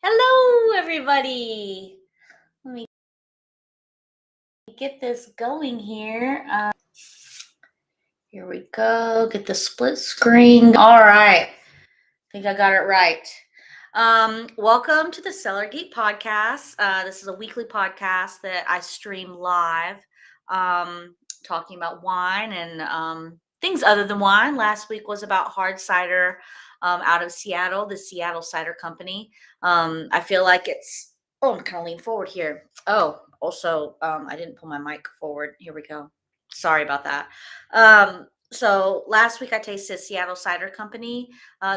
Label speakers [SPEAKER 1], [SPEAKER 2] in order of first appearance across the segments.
[SPEAKER 1] Hello, everybody. Let me get this going here. Here we go. Get the split screen. All right. I think I got it right. Welcome to the Cellar Geek podcast. This is a weekly podcast that I stream live, talking about wine and things other than wine. Last week was about hard cider out of Seattle, the Seattle Cider Company. I feel like it's, I'm kind of lean forward here. Oh, also, I didn't pull my mic forward. Here we go. Sorry about that. So last week I tasted Seattle Cider Company,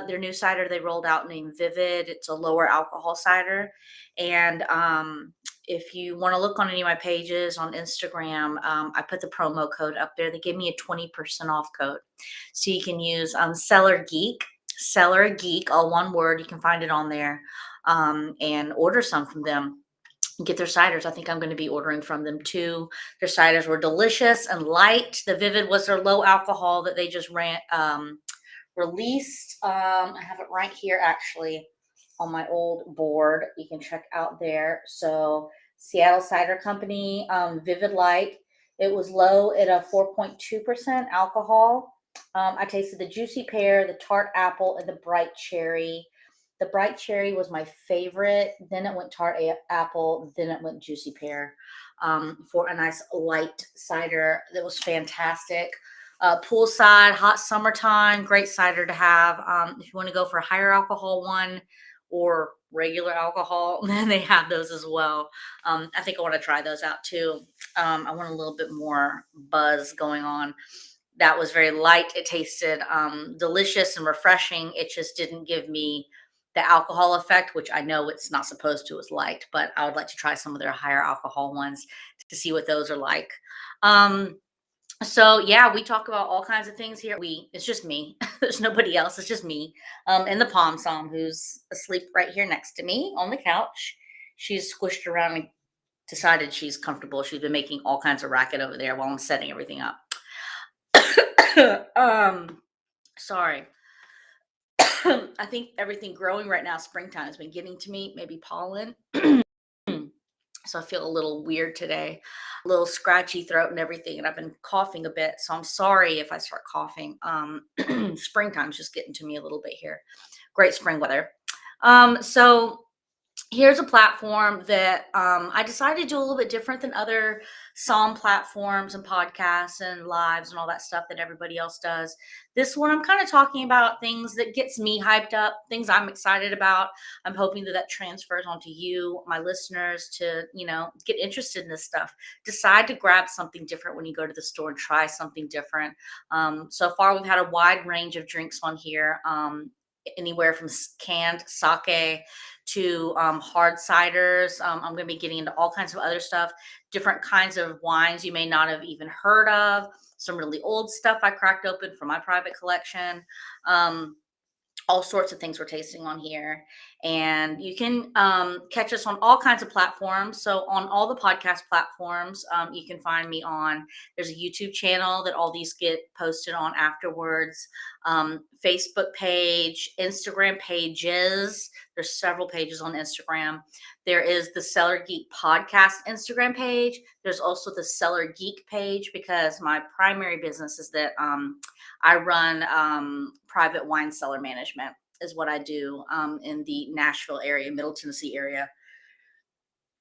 [SPEAKER 1] their new cider they rolled out named Vivid. It's a lower alcohol cider. And if you want to look on any of my pages on Instagram, I put the promo code up there. They gave me a 20% off code. So you can use Cellar Geek, all one word. You can find it on there, and order some from them. Get their ciders. I think I'm going to be ordering from them too. Their ciders were delicious and light. The Vivid was their low alcohol that they just released. I have it right here actually on my old board. You can check out there. So Seattle Cider Company, Vivid Light. It was low at a 4.2% alcohol. I tasted the juicy pear, the tart apple, and the bright cherry. The bright cherry was my favorite. Then it went tart apple. Then it went juicy pear, for a nice light cider that was fantastic. Poolside, hot summertime, great cider to have. If you want to go for a higher alcohol one or regular alcohol, then they have those as well. I think I want to try those out too. I want a little bit more buzz going on. That was very light. It tasted delicious and refreshing. It just didn't give me the alcohol effect, which I know it's not supposed to, is light, but I would like to try some of their higher alcohol ones to see what those are like. So yeah, we talk about all kinds of things here. It's just me. There's nobody else. It's just me. And the Palm Som, who's asleep right here next to me on the couch. She's squished around and decided she's comfortable. She's been making all kinds of racket over there while I'm setting everything up. Sorry. I think everything growing right now, springtime has been getting to me, maybe pollen. So I feel a little weird today, a little scratchy throat and everything. And I've been coughing a bit. So I'm sorry if I start coughing. Springtime's just getting to me a little bit here. Great spring weather. So here's a platform that I decided to do a little bit different than other Psalm platforms and podcasts and lives and all that stuff that everybody else does. This one, I'm kind of talking about things that gets me hyped up, things I'm excited about. I'm hoping that that transfers onto you, my listeners, to, get interested in this stuff. Decide to grab something different when you go to the store and try something different. So far, we've had a wide range of drinks on here. Anywhere from canned sake to hard ciders. I'm going to be getting into all kinds of other stuff, different kinds of wines you may not have even heard of, some really old stuff I cracked open from my private collection. All sorts of things we're tasting on here. And you can catch us on all kinds of platforms. So on all the podcast platforms, you can find me on. There's a YouTube channel that all these get posted on afterwards. Facebook page, Instagram pages. There's several pages on Instagram. There is the Cellar Geek podcast Instagram page. There's also the Cellar Geek page, because my primary business is that I run private wine cellar management is what I do in the Nashville area, Middle Tennessee area,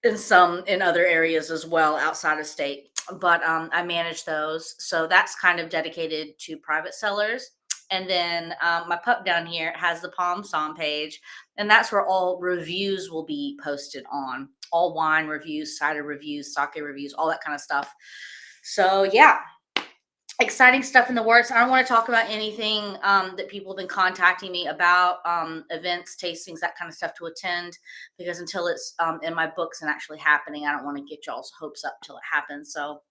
[SPEAKER 1] and some in other areas as well outside of state. But I manage those. So that's kind of dedicated to private cellars. And then my pup down here has the Palm Som page, and that's where all reviews will be posted on. All wine reviews, cider reviews, sake reviews, all that kind of stuff. So yeah, exciting stuff in the works. I don't want to talk about anything that people have been contacting me about, events, tastings, that kind of stuff to attend, because until it's in my books and actually happening, I don't want to get y'all's hopes up till it happens. So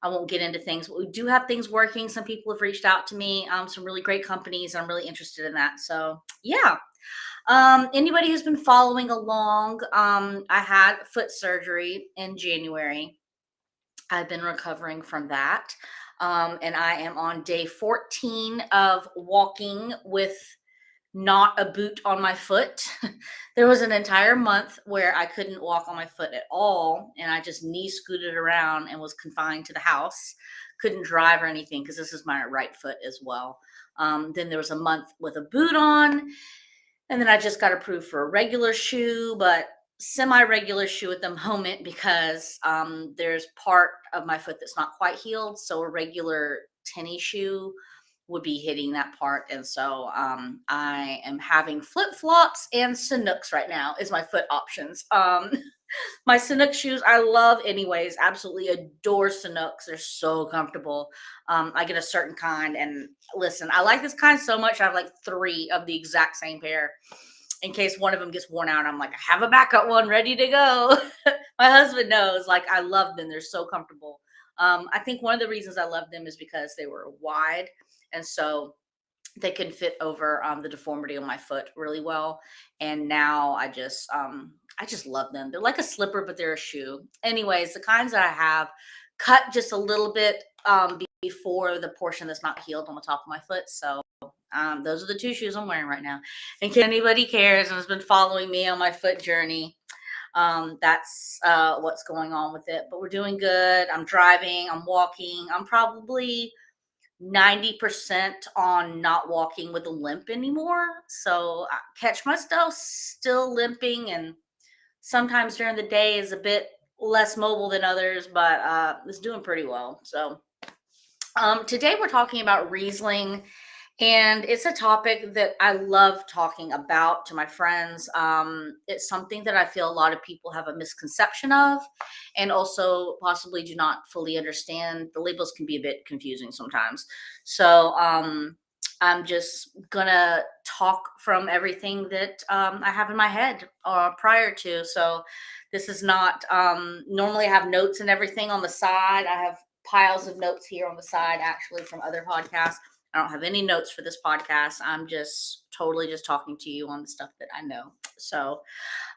[SPEAKER 1] I won't get into things, but we do have things working. Some people have reached out to me, some really great companies. I'm really interested in that. So yeah. Anybody who's been following along, I had foot surgery in January. I've been recovering from that. And I am on day 14 of walking with not a boot on my foot. There was an entire month where I couldn't walk on my foot at all, and I just knee scooted around and was confined to the house. Couldn't drive or anything because this is my right foot as well. Then there was a month with a boot on, and then I just got approved for a regular shoe, but semi-regular shoe at the moment because there's part of my foot that's not quite healed. So a regular tennis shoe would be hitting that part. And so I am having flip-flops and Sanooks right now is my foot options. My Sanuk shoes, I love anyways. Absolutely adore Sanooks. They're so comfortable. I get a certain kind, and listen, I like this kind so much. I have like three of the exact same pair in case one of them gets worn out. I'm like, I have a backup one ready to go. My husband knows, like, I love them. They're so comfortable. I think one of the reasons I love them is because they were wide, and so they can fit over the deformity on my foot really well. And now I just love them. They're like a slipper, but they're a shoe. Anyways, the kinds that I have cut just a little bit before the portion that's not healed on the top of my foot. So those are the two shoes I'm wearing right now. In case anybody cares and has been following me on my foot journey, that's what's going on with it. But we're doing good. I'm driving, I'm walking. I'm probably 90% on not walking with a limp anymore. So I catch myself still limping, and sometimes during the day is a bit less mobile than others, but it's doing pretty well. So today we're talking about Riesling, and it's a topic that I love talking about to my friends. It's something that I feel a lot of people have a misconception of, and also possibly do not fully understand. The labels can be a bit confusing sometimes. So I'm just gonna talk from everything that I have in my head prior to. So this is not normally I have notes and everything on the side. I have piles of notes here on the side actually from other podcasts. I don't have any notes for this podcast. I'm just totally just talking to you on the stuff that I know. So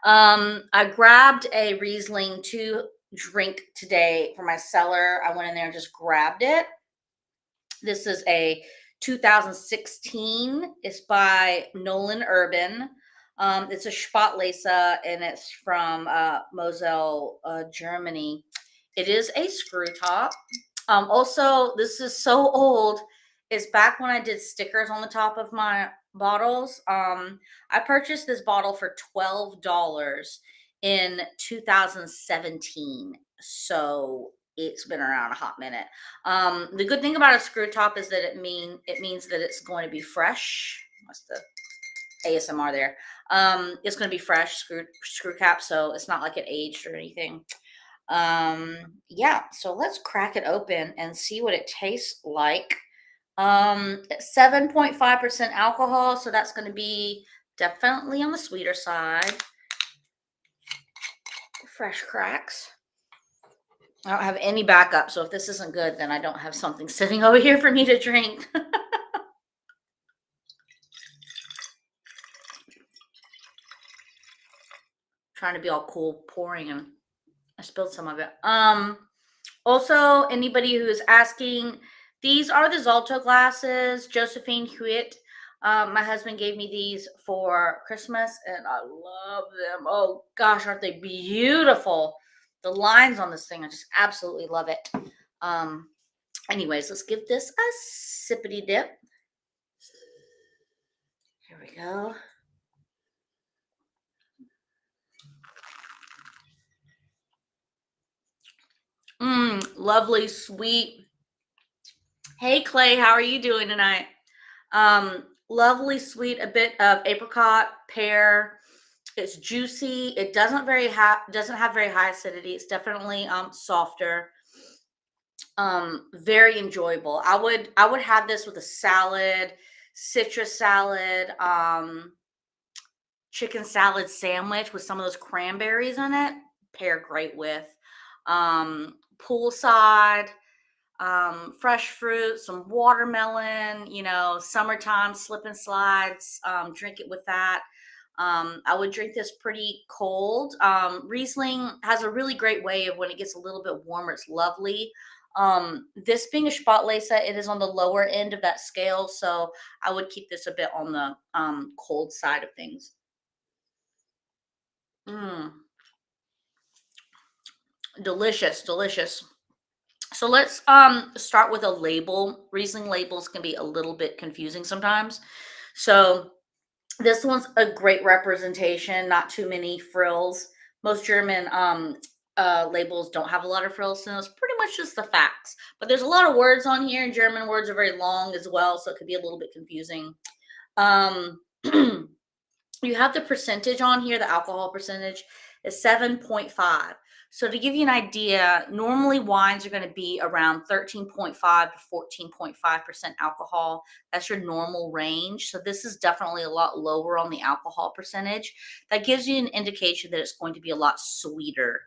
[SPEAKER 1] I grabbed a Riesling to drink today for my cellar. I went in there and just grabbed it. This is a 2016. It's by Nolan Urban. It's a Spatlese, and it's from Moselle, Germany. It is a screw top. Also, this is so old. It's back when I did stickers on the top of my bottles. I purchased this bottle for $12 in 2017. So it's been around a hot minute. The good thing about a screw top is that it means that it's going to be fresh. What's the ASMR there? It's going to be fresh screw cap, so it's not like it aged or anything. Yeah, so let's crack it open and see what it tastes like. 7.5% alcohol, so that's going to be definitely on the sweeter side. Fresh cracks. I don't have any backup, so if this isn't good, then I don't have something sitting over here for me to drink. Trying to be all cool, pouring, and I spilled some of it. Also, anybody who is asking, these are the Zalto glasses, Josephine Hewitt. My husband gave me these for Christmas, and I love them. Oh gosh, aren't they beautiful? The lines on this thing, I just absolutely love it. Anyways, let's give this a sippity dip. Here we go. Lovely, sweet. Hey Clay, how are you doing tonight? Lovely, sweet, a bit of apricot, pear. It's juicy. It doesn't have very high acidity. It's definitely softer. Very enjoyable. I would have this with a salad, citrus salad, chicken salad sandwich with some of those cranberries in it. Pair great with poolside, fresh fruit, some watermelon, summertime slip and slides. Drink it with that. I would drink this pretty cold. Riesling has a really great way of when it gets a little bit warmer, it's lovely. This being a Spätlese, it is on the lower end of that scale, so I would keep this a bit on the cold side of things. Mm, delicious, delicious. So let's start with a label. Riesling labels can be a little bit confusing sometimes. So this one's a great representation, not too many frills. Most German labels don't have a lot of frills, so it's pretty much just the facts. But there's a lot of words on here, and German words are very long as well, so it could be a little bit confusing. Um, you have the percentage on here, the alcohol percentage is 7.5. So to give you an idea, normally wines are going to be around 13.5 to 14.5% alcohol. That's your normal range. So this is definitely a lot lower on the alcohol percentage. That gives you an indication that it's going to be a lot sweeter.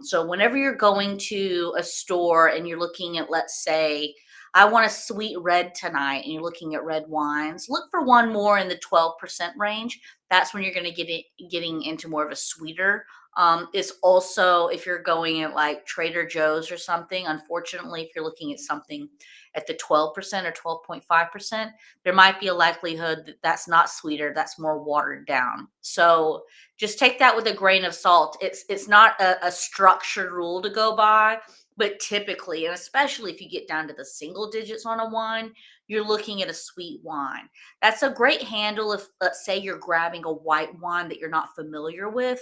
[SPEAKER 1] So whenever you're going to a store and you're looking at, let's say, I want a sweet red tonight, and you're looking at red wines, look for one more in the 12% range. That's when you're going to getting into more of a sweeter. It's also, if you're going at like Trader Joe's or something, unfortunately, if you're looking at something at the 12% or 12.5%, there might be a likelihood that that's not sweeter, that's more watered down. So just take that with a grain of salt. It's not a structured rule to go by, but typically, and especially if you get down to the single digits on a wine, you're looking at a sweet wine. That's a great handle if, let's say, you're grabbing a white wine that you're not familiar with,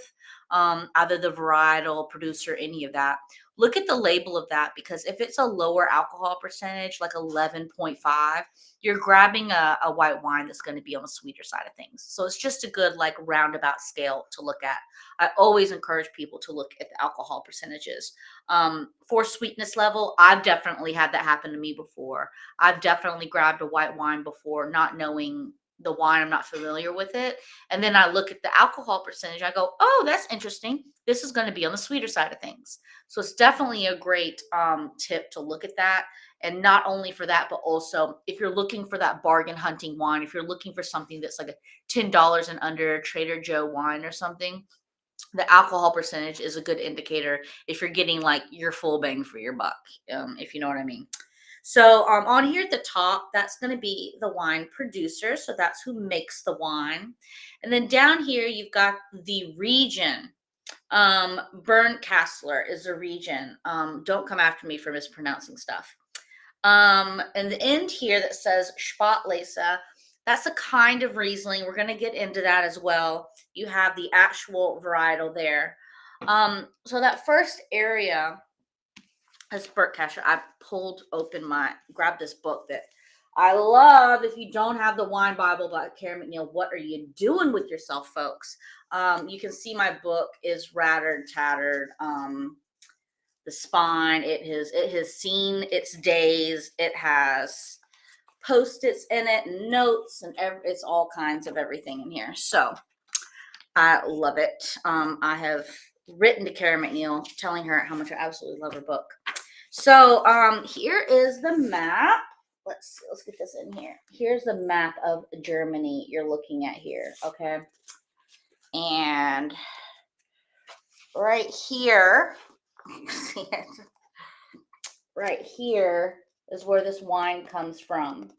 [SPEAKER 1] either the varietal, producer, any of that. Look at the label of that, because if it's a lower alcohol percentage, like 11.5, you're grabbing a white wine that's going to be on the sweeter side of things. So it's just a good, like, roundabout scale to look at. I always encourage people to look at the alcohol percentages. For sweetness level, I've definitely had that happen to me before. I've definitely grabbed a white wine before, not knowing the wine, I'm not familiar with it. And then I look at the alcohol percentage, I go, oh, that's interesting. This is going to be on the sweeter side of things. So it's definitely a great tip to look at that. And not only for that, but also if you're looking for that bargain hunting wine, if you're looking for something that's like a $10 and under Trader Joe wine or something, the alcohol percentage is a good indicator if you're getting like your full bang for your buck, if you know what I mean. So on here at the top, that's going to be the wine producer. So that's who makes the wine. And then down here, you've got the region. Bernkasseler is a region. Don't come after me for mispronouncing stuff. And the end here that says Spätlese, that's a kind of Riesling. We're going to get into that as well. You have the actual varietal there. So that first area is Bernkasseler. I grabbed this book that I love. If you don't have the Wine Bible by Karen McNeil, what are you doing with yourself, folks? You can see my book is rattered, tattered. The spine, it has seen its days. It has post-its in it, notes, and it's all kinds of everything in here. So I love it. I have written to Karen McNeil telling her how much I absolutely love her book. So here is the map. Let's get this in here. Here's the map of Germany you're looking at here, okay? And right here, see it? Right here is where this wine comes from.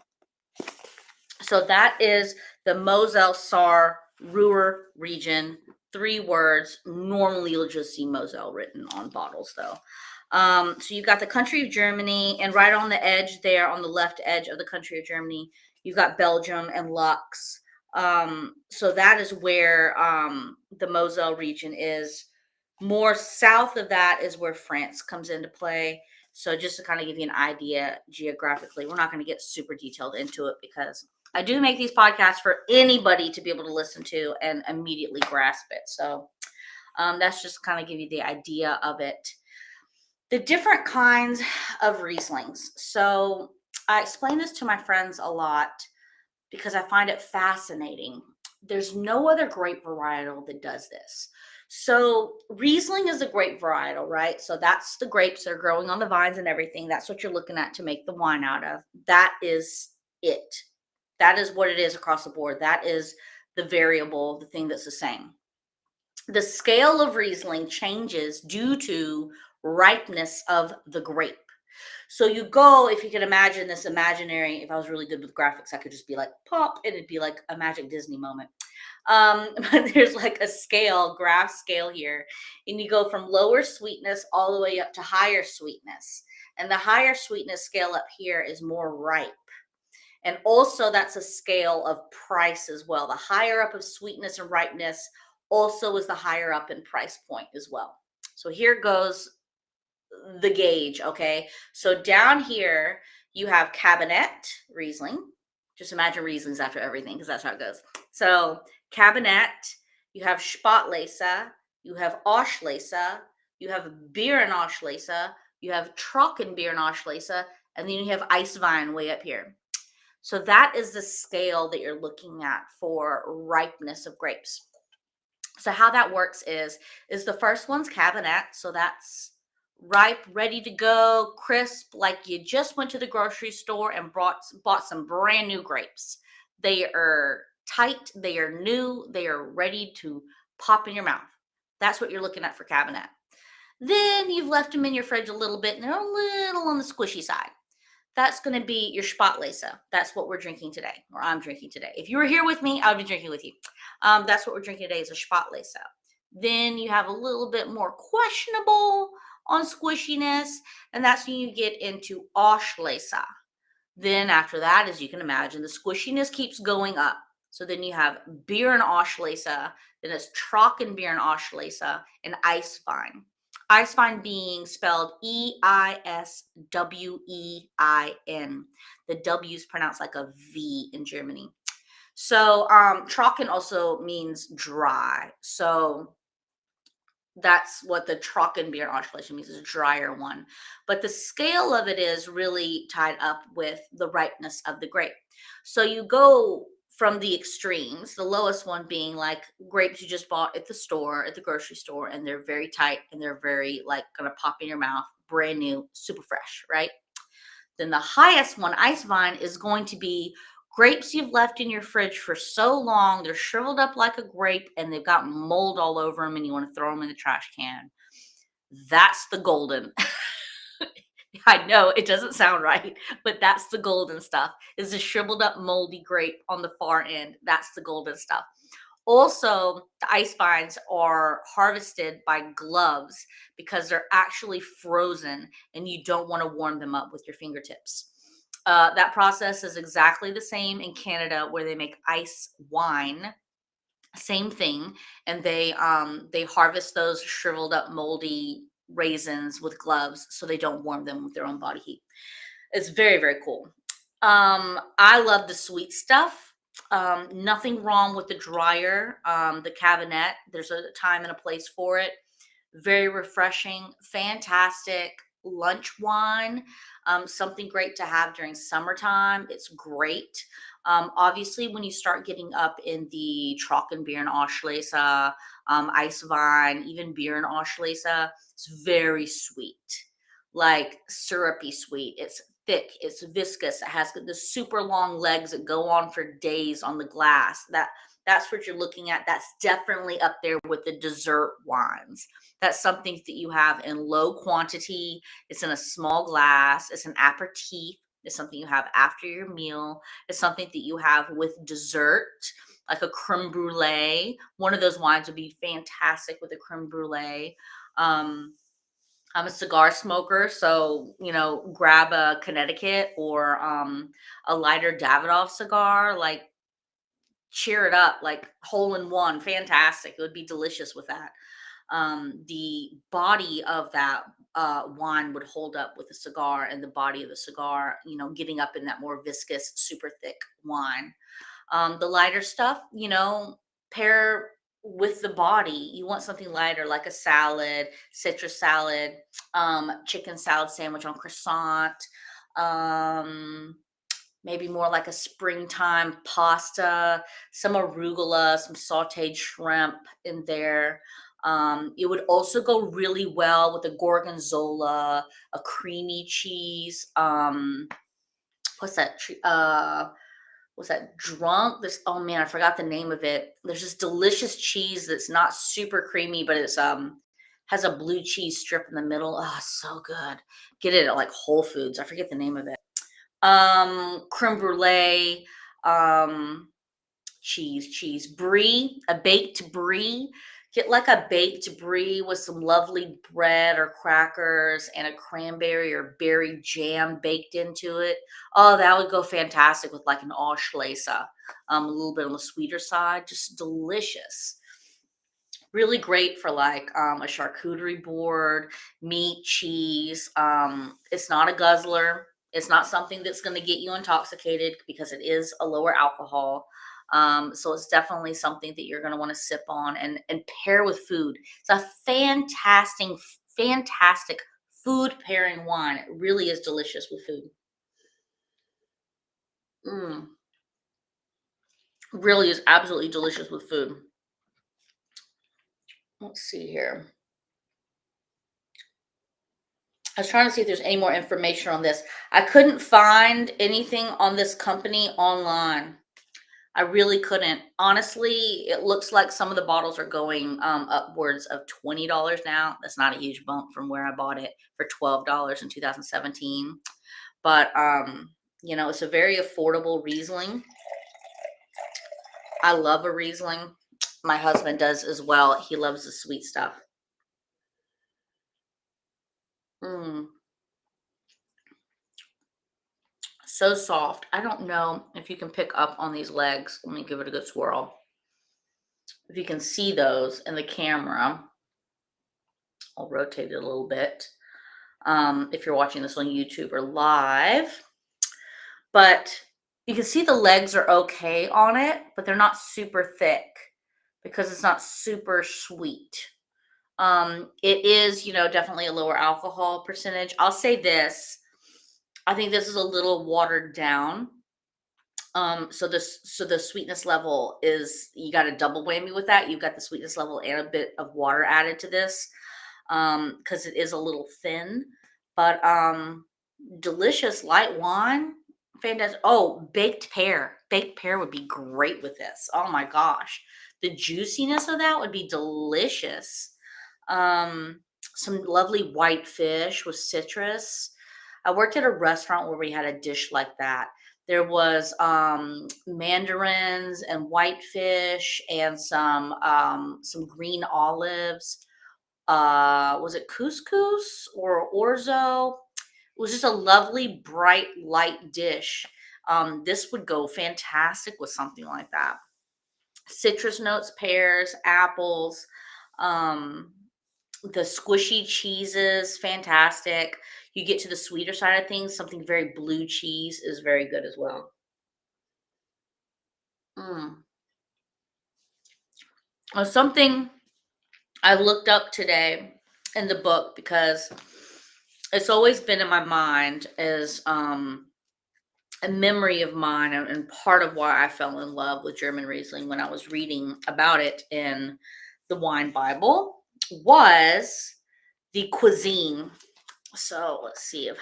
[SPEAKER 1] So that is the Moselle Saar Ruhr region. 3 words. Normally you'll just see Moselle written on bottles though. So you've got the country of Germany, and right on the edge there, on the left edge of the country of Germany, you've got Belgium and Lux. So that is where the Moselle region is. More south of that is where France comes into play. So just to kind of give you an idea geographically, we're not going to get super detailed into it because I do make these podcasts for anybody to be able to listen to and immediately grasp it. So that's just kind of give you the idea of it. The different kinds of Rieslings. So I explain this to my friends a lot because I find it fascinating. There's no other grape varietal that does this. So Riesling is a grape varietal, right? So that's the grapes that are growing on the vines and everything. That's what you're looking at to make the wine out of. That is it. That is what it is across the board. That is the variable, the thing that's the same. The scale of Riesling changes due to ripeness of the grape. So you go, if you can imagine this imaginary, if I was really good with graphics, I could just be like pop and it'd be like a magic Disney moment. But there's like a scale, graph scale here, and you go from lower sweetness all the way up to higher sweetness. And the higher sweetness scale up here is more ripe. And also, that's a scale of price as well. The higher up of sweetness and ripeness also is the higher up in price point as well. So here goes the gauge, okay? So down here, you have Cabernet Riesling. Just imagine Rieslings after everything, because that's how it goes. So Cabernet, you have Spätlese, you have Auslese, you have Bier and Auslese, you have Trockenbier and Auslese, and then you have Eiswein way up here. So that is the scale that you're looking at for ripeness of grapes. So how that works is the first one's Cabernet, so that's ripe, ready to go, crisp, like you just went to the grocery store and bought some brand new grapes. They are tight, they are new, they are ready to pop in your mouth. That's what you're looking at for Cabernet. Then you've left them in your fridge a little bit and they're a little on the squishy side. That's going to be your Spätlese. That's what we're drinking today, or I'm drinking today. If you were here with me, I would be drinking with you. That's what we're drinking today is a Spätlese. Then you have a little bit more questionable on squishiness, and that's when you get into Auslese. Then after that, as you can imagine, the squishiness keeps going up. So then you have Bier and Auslese, then it's Trockenbier and Auslese, and Eiswein. Eiswein being spelled Eiswein. The W is pronounced like a V in Germany. So Trocken also means dry. So that's what the Trockenbier oscillation means, is a drier one. But the scale of it is really tied up with the ripeness of the grape. So you go from the extremes, the lowest one being like grapes you just bought at the store, at the grocery store, and they're very tight and they're very like gonna pop in your mouth, brand new, super fresh, right? Then the highest one, Eiswein, is going to be grapes you've left in your fridge for so long, they're shriveled up like a grape and they've got mold all over them and you want to throw them in the trash can. That's the golden. I know it doesn't sound right, but that's the golden stuff. Is the shriveled up moldy grape on the far end. That's the golden stuff. Also, the ice vines are harvested by gloves because they're actually frozen and you don't want to warm them up with your fingertips. That process is exactly the same in Canada where they make ice wine. Same thing, and they harvest those shriveled up moldy raisins with gloves so they don't warm them with their own body heat. It's very, very cool. I love the sweet stuff. Nothing wrong with the drier, the Cabernet. There's a time and a place for it. Very refreshing, fantastic lunch wine. Something great to have during summertime. It's great. Obviously, when you start getting up in the Trockenbier and Auslese, Eiswein, even beer and Auslese, it's very sweet, like syrupy sweet. It's thick, it's viscous, it has the super long legs that go on for days on the glass. That's what you're looking at. That's definitely up there with the dessert wines. That's something that you have in low quantity. It's in a small glass. It's an aperitif. It's something you have after your meal. It's something that you have with dessert, like a creme brulee. One of those wines would be fantastic with a creme brulee. I'm a cigar smoker, so grab a Connecticut or a lighter Davidoff cigar. Like, cheer it up, like hole in one, fantastic. It would be delicious with that. The body of that wine would hold up with a cigar, and the body of the cigar, getting up in that more viscous, super thick wine. The lighter stuff, pair with the body. You want something lighter, like a salad, citrus salad, chicken salad sandwich on croissant. Maybe more like a springtime pasta, some arugula, some sauteed shrimp in there. It would also go really well with a gorgonzola, a creamy cheese. What's that? What's that? Drunk? This. Oh man, I forgot the name of it. There's this delicious cheese that's not super creamy, but it's Has a blue cheese strip in the middle. Oh, so good. Get it at like Whole Foods. I forget the name of it. Creme brulee, um, cheese, brie, a baked brie. Get like a baked brie with some lovely bread or crackers and a cranberry or berry jam baked into it. Oh, that would go fantastic with like an Auslese, a little bit on the sweeter side. Just delicious. Really great for like a charcuterie board, meat, cheese. It's not a guzzler. It's not something that's going to get you intoxicated because it is a lower alcohol. So it's definitely something that you're going to want to sip on and pair with food. It's a fantastic food pairing wine. It really is delicious with food. Mm, really is absolutely delicious with food. Let's see here. I was trying to see if there's any more information on this. I couldn't find anything on this company online. I really couldn't. Honestly, it looks like some of the bottles are going upwards of $20 now. That's not a huge bump from where I bought it for $12 in 2017. But it's a very affordable Riesling. I love a Riesling. My husband does as well. He loves the sweet stuff. Mm. So soft. I don't know if you can pick up on these legs. Let me give it a good swirl. If you can see those in the camera, I'll rotate it a little bit. If you're watching this on YouTube or live, but you can see the legs are okay on it, but they're not super thick because it's not super sweet. It is, definitely a lower alcohol percentage. I'll say this. I think this is a little watered down. So the sweetness level is, you got a double whammy with that. You've got the sweetness level and a bit of water added to this, because it is a little thin, but delicious light wine, fantastic. Oh, baked pear would be great with this. Oh my gosh, the juiciness of that would be delicious. Um, some lovely white fish with citrus. I worked at a restaurant where we had a dish like that. There was mandarins and whitefish and some green olives. Was it couscous or orzo? It was just a lovely, bright, light dish. This would go fantastic with something like that. Citrus notes, pears, apples, um, the squishy cheeses, fantastic. You get to the sweeter side of things, something very blue cheese is very good as well. Mm. Something I looked up today in the book because it's always been in my mind as a memory of mine and part of why I fell in love with German Riesling when I was reading about it in the Wine Bible was the cuisine. So let's see if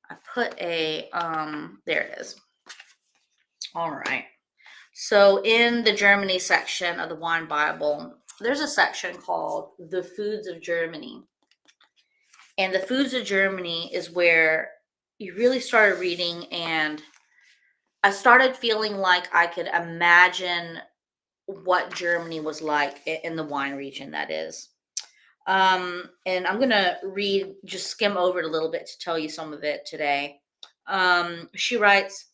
[SPEAKER 1] I put there it is. All right. So in the Germany section of the Wine Bible, there's a section called the Foods of Germany. And the Foods of Germany is where you really started reading, and I started feeling like I could imagine what Germany was like in the wine region, that is. And I'm gonna just skim over it a little bit to tell you some of it today. She writes,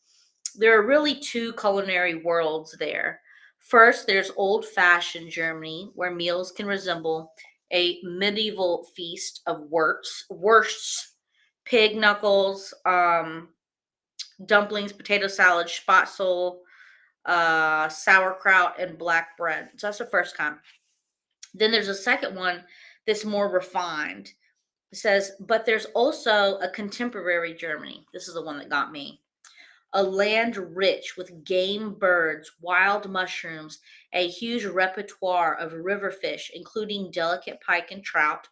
[SPEAKER 1] there are really two culinary worlds there. First, there's old fashioned Germany, where meals can resemble a medieval feast of wursts, pig knuckles, dumplings, potato salad, spatzel, sauerkraut, and black bread. So that's the first kind. Then there's a second one that's more refined. It says, but there's also a contemporary Germany. This is the one that got me. A land rich with game birds, wild mushrooms, a huge repertoire of river fish, including delicate pike and trout,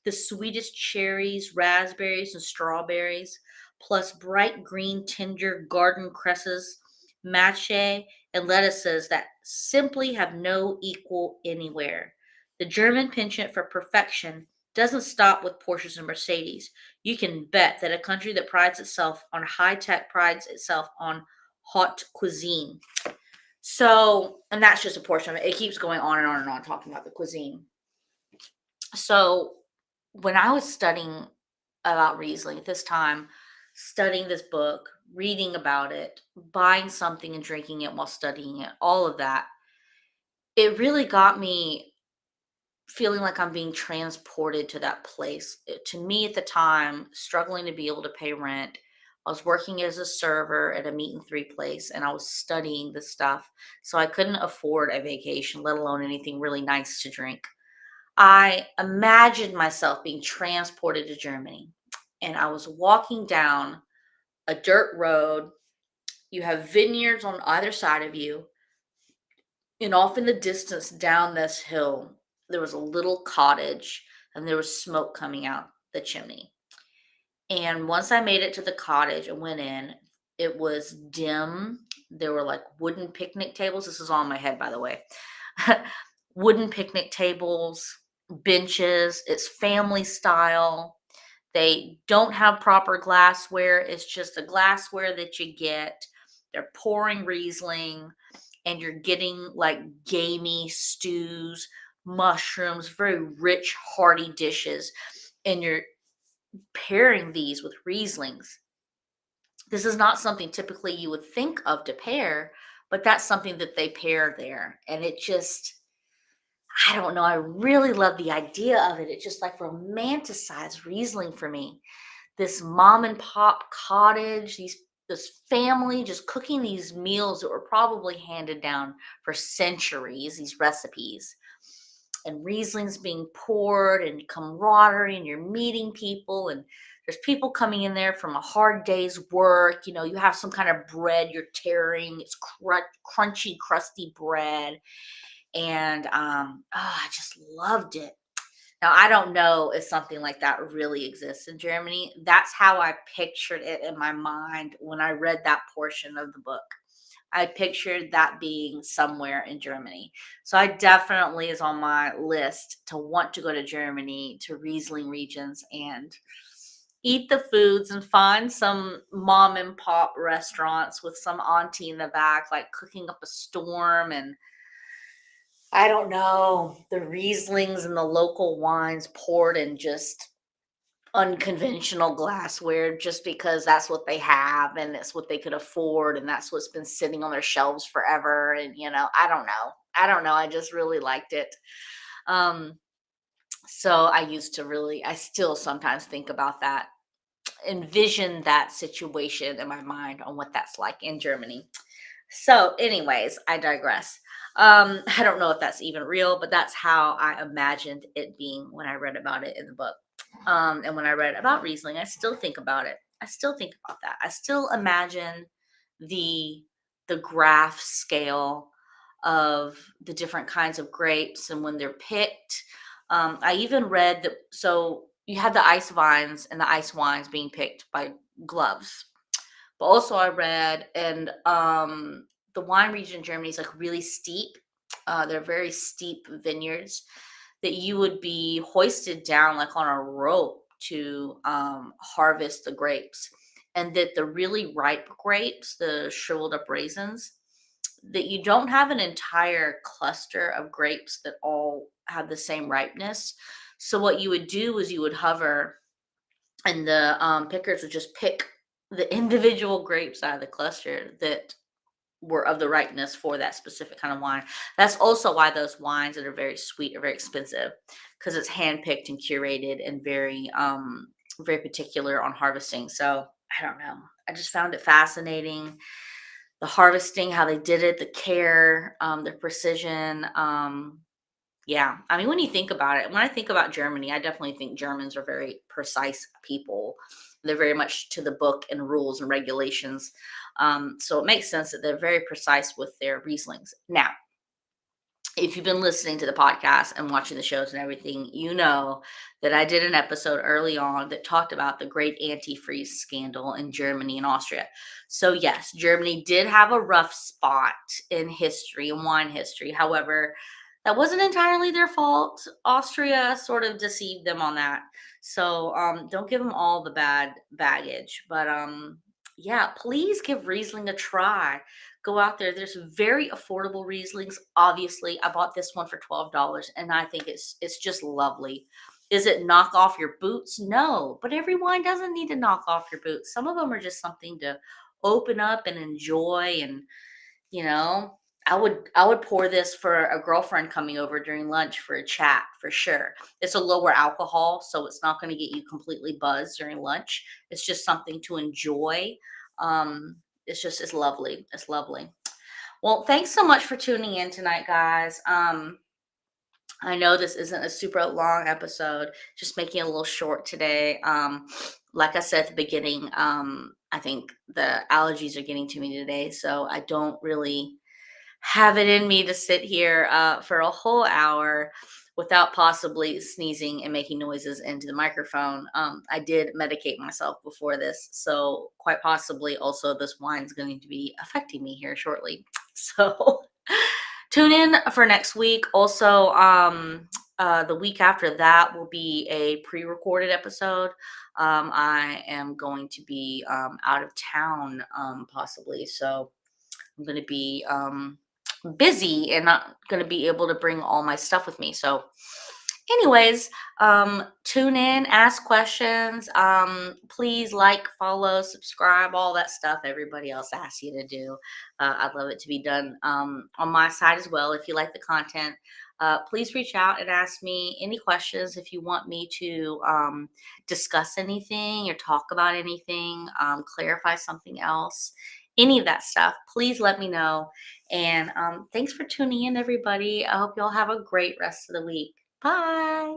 [SPEAKER 1] the sweetest cherries, raspberries, and strawberries, plus bright green tender garden cresses, mache, and lettuces that simply have no equal anywhere. The German penchant for perfection doesn't stop with Porsches and Mercedes. You can bet that a country that prides itself on high tech prides itself on haute cuisine. So, and that's just a portion of it. It keeps going on and on and on talking about the cuisine. So, when I was studying about Riesling at this time, studying this book, reading about it, buying something and drinking it while studying it, all of that, it really got me feeling like I'm being transported to that place. To me at the time, struggling to be able to pay rent, I was working as a server at a meat and three place and I was studying this stuff. So I couldn't afford a vacation, let alone anything really nice to drink. I imagined myself being transported to Germany and I was walking down a dirt road. You have vineyards on either side of you. And off in the distance down this hill, there was a little cottage and there was smoke coming out the chimney. And once I made it to the cottage and went in, it was dim. There were like wooden picnic tables. This is all in my head, by the way. Wooden picnic tables, benches. It's family style. They don't have proper glassware. It's just the glassware that you get. They're pouring Riesling and you're getting like gamey stews, mushrooms, very rich, hearty dishes. And you're pairing these with Rieslings. This is not something typically you would think of to pair, but that's something that they pair there. And it just, I don't know, I really love the idea of it. It just like romanticized Riesling for me. This mom and pop cottage, this family just cooking these meals that were probably handed down for centuries, these recipes. And Riesling's being poured and camaraderie, and you're meeting people, and there's people coming in there from a hard day's work. You have some kind of bread you're tearing. It's crunchy, crusty bread. And I just loved it. Now, I don't know if something like that really exists in Germany. That's how I pictured it in my mind when I read that portion of the book. I pictured that being somewhere in Germany. So I definitely is on my list to want to go to Germany, to Riesling regions, and eat the foods and find some mom and pop restaurants with some auntie in the back, like cooking up a storm and I don't know, the Rieslings and the local wines poured in just unconventional glassware just because that's what they have and that's what they could afford and that's what's been sitting on their shelves forever. And I don't know. I don't know. I just really liked it. Um, so I still sometimes think about that, envision that situation in my mind on what that's like in Germany. So, anyways, I digress. I don't know if that's even real, but that's how I imagined it being when I read about it in the book. And when I read about Riesling, I still think about it. I still think about that. I still imagine the the graph scale of the different kinds of grapes and when they're picked. I even read that so you had the ice vines and the ice wines being picked by gloves, but also I read and the wine region in Germany is like really steep. They're very steep vineyards that you would be hoisted down like on a rope to harvest the grapes. And that the really ripe grapes, the shriveled up raisins, that you don't have an entire cluster of grapes that all have the same ripeness. So what you would do is you would hover and the pickers would just pick the individual grapes out of the cluster that were of the ripeness for that specific kind of wine. That's also why those wines that are very sweet are very expensive because it's handpicked and curated and very particular on harvesting. So I don't know. I just found it fascinating. The harvesting, how they did it, the care, the precision. Yeah, I mean, when you think about it, when I think about Germany, I definitely think Germans are very precise people. They're very much to the book and rules and regulations. So it makes sense that they're very precise with their Rieslings. Now, if you've been listening to the podcast and watching the shows and everything, you know that I did an episode early on that talked about the great antifreeze scandal in Germany and Austria. So, yes, Germany did have a rough spot in history, in wine history. However, that wasn't entirely their fault. Austria sort of deceived them on that. So don't give them all the bad baggage. But yeah, please give Riesling a try. Go out there. There's very affordable Rieslings. Obviously, I bought this one for $12, and I think it's just lovely. Is it knock off your boots? No, but every wine doesn't need to knock off your boots. Some of them are just something to open up and enjoy, and you know, I would pour this for a girlfriend coming over during lunch for a chat for sure. It's a lower alcohol, so it's not going to get you completely buzzed during lunch. It's just something to enjoy. It's lovely. It's lovely. Well, thanks so much for tuning in tonight, guys. I know this isn't a super long episode, just making it a little short today. Like I said at the beginning, I think the allergies are getting to me today, so I don't really have it in me to sit here for a whole hour without possibly sneezing and making noises into the microphone. I did medicate myself before this, so quite possibly also this wine's going to be affecting me here shortly. So tune in for next week. Also, the week after that will be a pre-recorded episode. I am going to be out of town, possibly, so I'm going to be busy and not going to be able to bring all my stuff with me. So, anyways, tune in, ask questions. Please like, follow, subscribe, all that stuff everybody else asks you to do. I'd love it to be done on my side as well. If you like the content, please reach out and ask me any questions. If you want me to discuss anything or talk about anything, clarify something else, any of that stuff, please let me know. And thanks for tuning in, everybody. I hope you all have a great rest of the week. Bye.